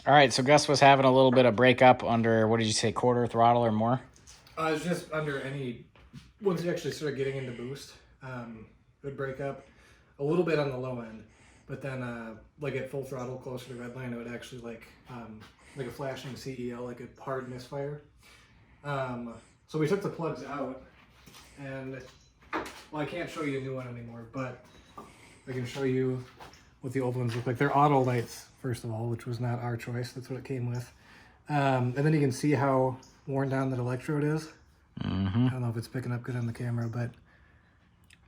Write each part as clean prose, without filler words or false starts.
All right, so Gus was having a little bit of breakup under, what did you say, quarter throttle or more? It's just under any, once you actually start getting into boost, it would break up a little bit on the low end, but then like at full throttle closer to red line, it would actually like a flashing CEL, like a hard misfire. So we took the plugs out, and well, I can't show you a new one anymore, but I can show you what the old ones look like. They're auto lights, first of all, which was not our choice. That's what it came with. And then you can see how worn down that electrode is. Mm-hmm. I don't know if it's picking up good on the camera, but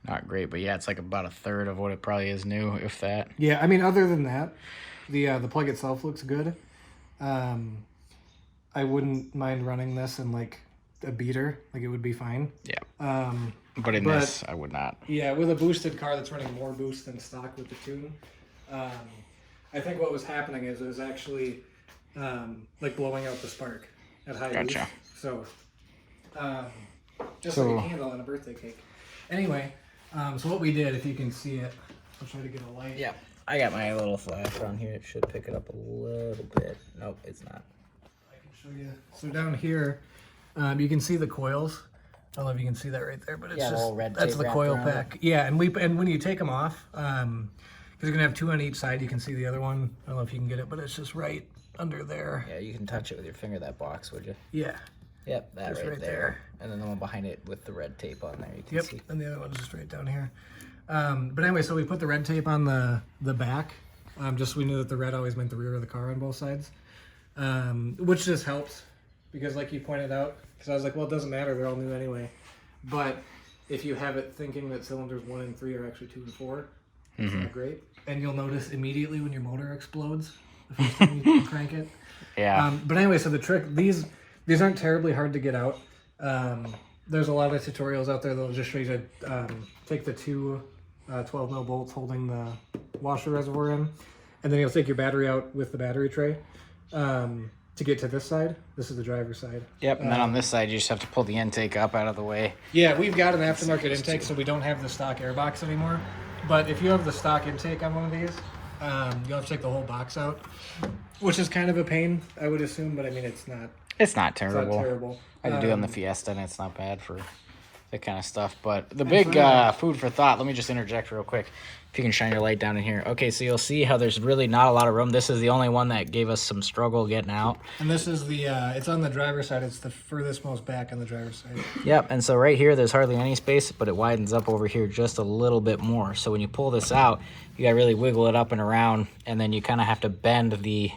Not great, but yeah, it's like about a third of what it probably is new, if that. yeah, I mean, other than that, the plug itself looks good. I wouldn't mind running this in like a beater, like it would be fine. Yeah. But in this, I would not. Yeah, with a boosted car that's running more boost than stock with the tune, I think what was happening is it was actually like blowing out the spark at high Gotcha. boost. So, just like a candle on a birthday cake. Anyway, so what we did, if you can see it, I'll try to get a light. Yeah, I got my little flash on here. It should pick it up a little bit. Nope, it's not. I can show you. So down here, you can see the coils. I don't know if you can see that right there, but it's just that's the coil pack. Yeah, and when you take them off, because you're gonna have two on each side, you can see the other one. I don't know if you can get it, but it's just right under there. Yeah, you can touch it with your finger, that box, would you? Yeah. Yep, that right there. And then the one behind it with the red tape on there, you can see. And the other one's just right down here. But anyway, so we put the red tape on the back, just so we knew that the red always meant the rear of the car on both sides, which just helps, because like you pointed out, because I was like, well, it doesn't matter, they're all new anyway. But if you have it thinking that cylinders 1 and 3 are actually 2 and 4, it's not great. And you'll notice immediately when your motor explodes the first time you crank it. Yeah. But anyway, so the trick, these aren't terribly hard to get out. There's a lot of tutorials out there that'll just show you to take the two 12 mil bolts holding the washer reservoir in, and then you'll take your battery out with the battery tray to get to this side. This is the driver's side. Yep, and then on this side, you just have to pull the intake up out of the way. Yeah, we've got an aftermarket intake, so we don't have the stock airbox anymore. But if you have the stock intake on one of these, you'll have to take the whole box out, which is kind of a pain, I would assume, but I mean, it's not. It's not terrible. It's not terrible. I had to do it on the Fiesta, and it's not bad for that kind of stuff. But the big food for thought, let me just interject real quick. If you can shine your light down in here. Okay, so you'll see how there's really not a lot of room. This is the only one that gave us some struggle getting out. And this is the, it's on the driver's side. It's the furthest most back on the driver's side. Yep, and so right here, there's hardly any space, but it widens up over here just a little bit more. So when you pull this out, you got to really wiggle it up and around, and then you kind of have to bend the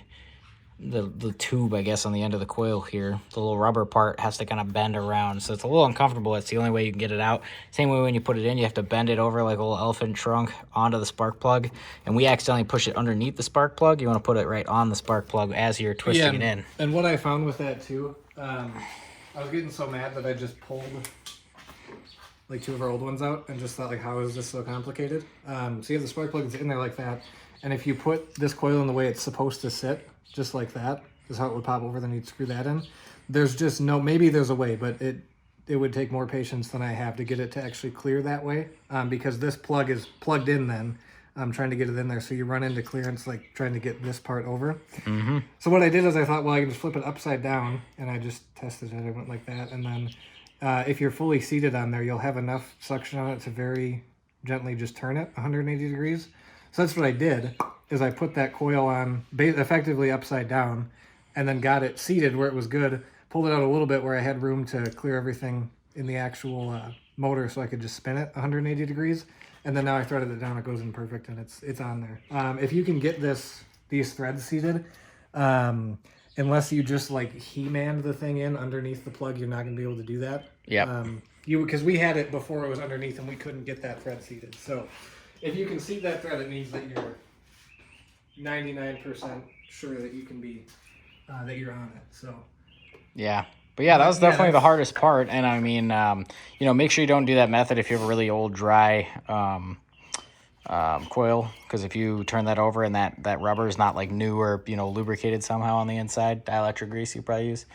tube, I guess, on the end of the coil here. The little rubber part has to kind of bend around, so it's a little uncomfortable. It's the only way you can get it out. Same way when you put it in, you have to bend it over like a little elephant trunk onto the spark plug, and we accidentally push it underneath the spark plug. You want to put it right on the spark plug as you're twisting it in. And what I found with that too, I was getting so mad that I just pulled like two of our old ones out and just thought, like, how is this so complicated? So you have the spark plug that's in there like that, and if you put this coil in the way it's supposed to sit, just like that, is how it would pop over, then you'd screw that in. There's just no, maybe there's a way, but it would take more patience than I have to get it to actually clear that way, because this plug is plugged in then. I'm trying to get it in there, so you run into clearance, like trying to get this part over. So what I did is I thought, well, I can just flip it upside down, and I just tested it. I went like that, and then if you're fully seated on there, you'll have enough suction on it to very gently just turn it 180 degrees. So that's what I did, is I put that coil on effectively upside down, and then got it seated where it was good, pulled it out a little bit where I had room to clear everything in the actual motor, so I could just spin it 180 degrees. And then now I threaded it down, it goes in perfect, and it's on there. If you can get these threads seated, unless you just like He-Man the thing in underneath the plug, you're not going to be able to do that. Yeah. Because we had it before it was underneath, and we couldn't get that thread seated. So if you can seat that thread, it means that you're 99% sure that you can be that you're on it. So Yeah. But yeah, that was definitely the hardest part. And I mean, make sure you don't do that method if you have a really old, dry coil, because if you turn that over and that rubber is not like new or, you know, lubricated somehow on the inside, dielectric grease you probably use.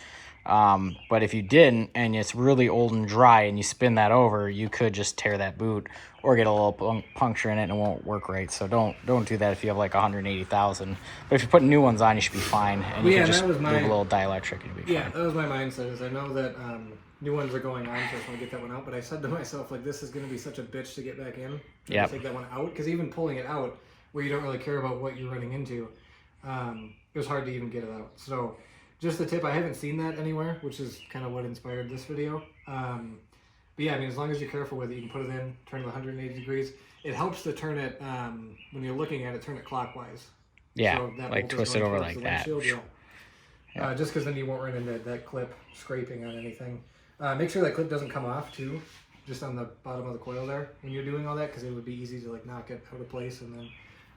But if you didn't and it's really old and dry and you spin that over, you could just tear that boot or get a little puncture in it and it won't work right. So don't do that if you have like 180,000. But if you put new ones on, you should be fine. And you can just move a little dielectric and you'll be fine. That was my mindset. Is I know that new ones are going on, so I just want to get that one out. But I said to myself, like, this is going to be such a bitch to get back in. Yeah. Take that one out, because even pulling it out, where you don't really care about what you're running into, it was hard to even get it out. So, just the tip. I haven't seen that anywhere, which is kind of what inspired this video. But yeah, I mean, as long as you're careful with it, you can put it in, turn it 180 degrees. It helps to turn it when you're looking at it, turn it clockwise. Yeah, so that like twist it over like that. Yeah. Just because then you won't run into that clip scraping on anything. Make sure that clip doesn't come off too, just on the bottom of the coil there when you're doing all that, because it would be easy to like knock it out of place and then.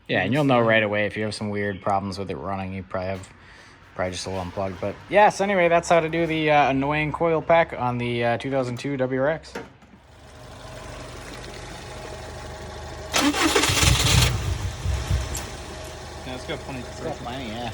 Yeah, and you'll know right away if you have some weird problems with it running. You probably just a little unplugged. But yes, anyway, that's how to do the annoying coil pack on the 2002 WRX. Yeah, it's got plenty. Yeah.